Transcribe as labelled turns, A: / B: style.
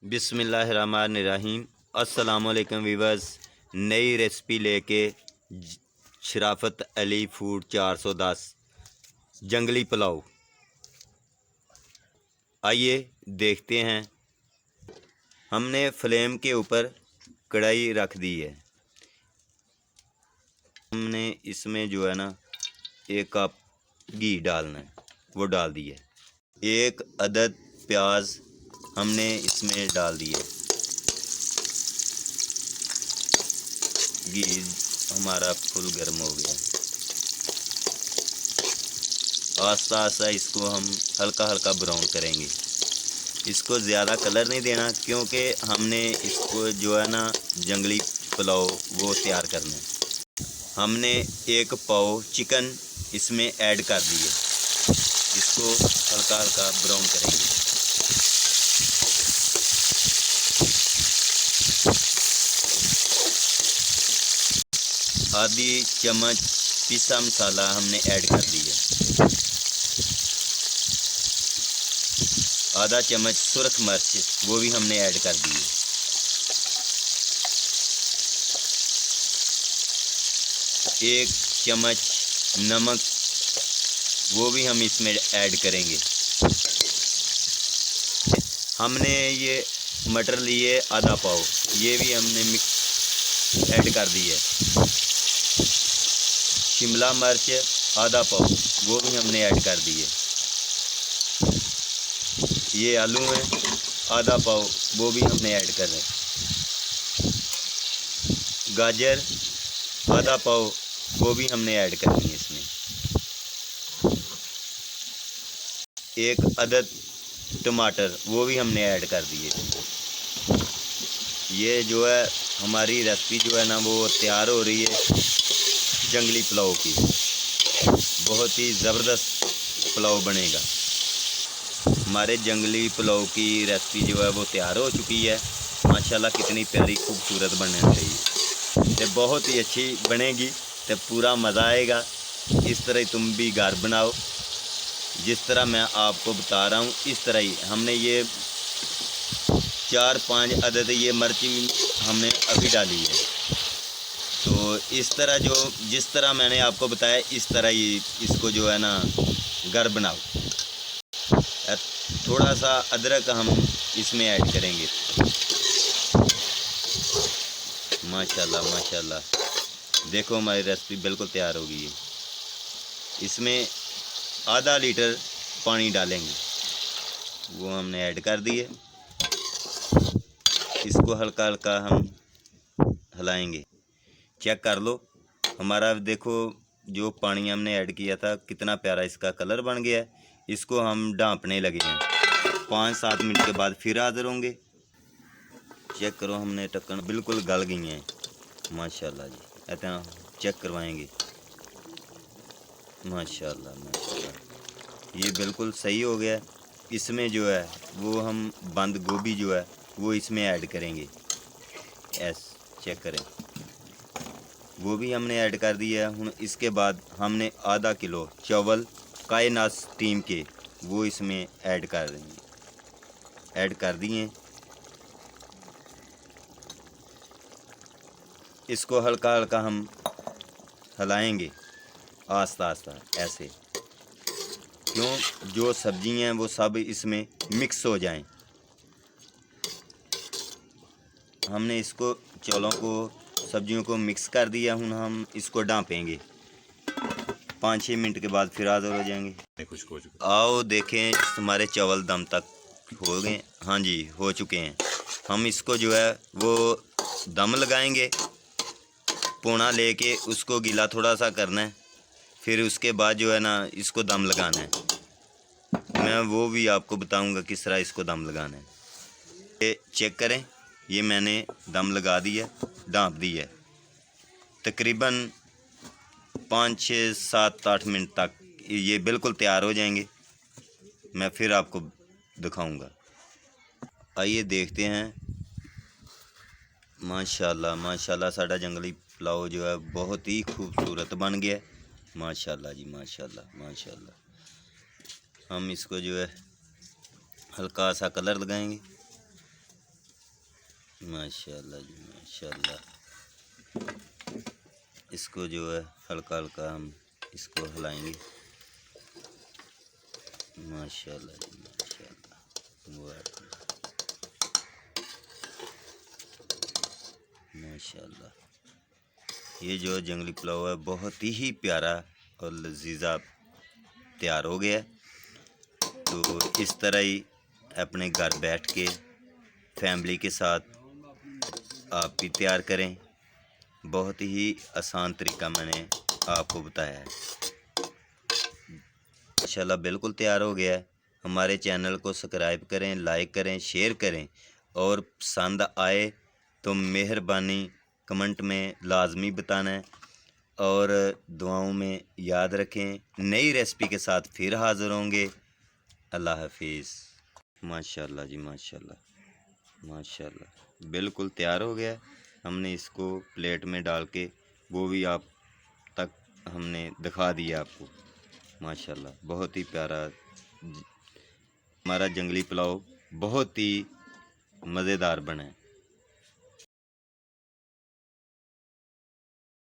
A: बिस्मिल्लाहिर्रहमानिर्रहीम। अस्सलामुअलैकुम वीवर्स। नई रेसिपी लेके शराफत अली फूड 410 जंगली पुलाव। आइए देखते हैं। हमने फ्लेम के ऊपर कढ़ाई रख दी है। हमने इसमें जो है ना 1 कप घी डालना है, वो डाल दिया। 1 अदद प्याज हमने इसमें डाल दिया। घी हमारा फुल गर्म हो गया। आस्ता आस्ता इसको हम हल्का हल्का ब्राउन करेंगे। इसको ज़्यादा कलर नहीं देना, क्योंकि हमने इसको जो है ना जंगली पुलाव वो तैयार करना है। हमने 1 पाव चिकन इसमें ऐड कर दिए। इसको हल्का हल्का ब्राउन करेंगे। आधी चम्मच पिसा मसाला हमने ऐड कर दिया। आधा चम्मच सुरख मिर्च वो भी हमने ऐड कर दी है। एक चम्मच नमक वो भी हम इसमें ऐड करेंगे। हमने ये मटर लिए आधा पाव, ये भी हमने मिक्स ऐड कर दी है। शिमला मिर्च आधा पाव वो भी हमने ऐड कर दी है। ये आलू है आधा पाव, वो भी हमने ऐड कर रहे हैं। गाजर आधा पाव वो भी हमने ऐड करनी है इसमें। 1 अदद टमाटर वो भी हमने ऐड कर दिए। ये जो है हमारी रेसिपी जो है ना वो तैयार हो रही है जंगली पुलाव की। बहुत ही ज़बरदस्त पुलाव बनेगा। हमारे जंगली पुलाव की रेसिपी जो है वो तैयार हो चुकी है। माशाल्लाह कितनी प्यारी खूबसूरत बनने रही है। बहुत ही अच्छी बनेगी तो पूरा मज़ा आएगा। इस तरह तुम भी घर बनाओ, जिस तरह मैं आपको बता रहा हूँ इस तरह ही। हमने ये 4-5 अदद ये मिर्ची हमने अभी डाली है। तो इस तरह जिस तरह मैंने आपको बताया इस तरह ही इसको जो है ना घर बनाओ। थोड़ा सा अदरक हम इसमें ऐड करेंगे। माशाल्लाह माशाल्लाह, देखो हमारी रेसिपी बिल्कुल तैयार हो गई है। इसमें आधा लीटर पानी डालेंगे, वो हमने ऐड कर दिए। इसको हल्का हल्का हम हिलाएंगे। चेक कर लो हमारा, देखो जो पानी हमने ऐड किया था कितना प्यारा इसका कलर बन गया है। इसको हम ढाँपने लगे हैं। 5-7 मिनट के बाद फिर हाज़िर होंगे। चेक करो हमने ढक्कन बिल्कुल गल गई हैं माशाल्लाह जी। इतना चेक करवाएंगे। माशाल्लाह माशाल्लाह ये बिल्कुल सही हो गया। इसमें जो है वो हम बंद गोभी जो है वो इसमें ऐड करेंगे। चेक करें, वो भी हमने ऐड कर दिया है। इसके बाद हमने आधा किलो चावल कायनात स्टीम के वो इसमें ऐड कर देंगे। ऐड कर दिए। इसको हल्का हल्का हम हिलाएंगे आस्ता आस्ता ऐसे, क्यों जो सब्जियां हैं वो सब इसमें मिक्स हो जाएं। हमने इसको चावलों को सब्जियों को मिक्स कर दिया। हम इसको ढाँपेंगे। 5-6 मिनट के बाद फिर हाज़िर हो जाएंगे। आओ देखें हमारे चावल दम तक हो गए। हाँ जी हो चुके हैं। हम इसको जो है वो दम लगाएंगे। पोना लेके उसको गीला थोड़ा सा करना है, फिर उसके बाद जो है ना इसको दम लगाना है। मैं वो भी आपको बताऊंगा किस तरह इसको दम लगाना है। ये चेक करें, ये मैंने दम लगा दिया, ढाँप दी है। तकरीबन 5-6-7-8 मिनट तक ये बिल्कुल तैयार हो जाएंगे। मैं फिर आपको दिखाऊंगा। आइए देखते हैं। माशाल्लाह माशाल्लाह साड़ा जंगली पुलाव जो है बहुत ही खूबसूरत बन गया। माशाल्लाह जी माशाल्लाह माशाल्लाह। हम इसको जो है हल्का सा कलर लगाएंगे। माशाल्लाह जी माशाल्लाह। इसको जो है हल्का हल्का हम इसको हिलाएंगे। माशाल्लाह जी माशाल्लाह। माशाल्लाह। ये जो जंगली पुलाव है बहुत ही प्यारा और लजीजा तैयार हो गया। तो इस तरह ही अपने घर बैठ के फैमिली के साथ आप भी तैयार करें। बहुत ही आसान तरीका मैंने आपको बताया है। माशाल्लाह बिल्कुल तैयार हो गया है। हमारे चैनल को सब्सक्राइब करें, लाइक करें, शेयर करें और पसंद आए तो मेहरबानी कमेंट में लाजमी बताना है और दुआओं में याद रखें। नई रेसिपी के साथ फिर हाज़िर होंगे। अल्लाह हाफिज़। माशाल्लाह जी माशाल्लाह माशाल्लाह। बिल्कुल तैयार हो गया। हमने इसको प्लेट में डाल के वो भी आप तक हमने दिखा दिया आपको। माशाल्लाह बहुत ही प्यारा हमारा जंगली पुलाव बहुत ही मज़ेदार बना है।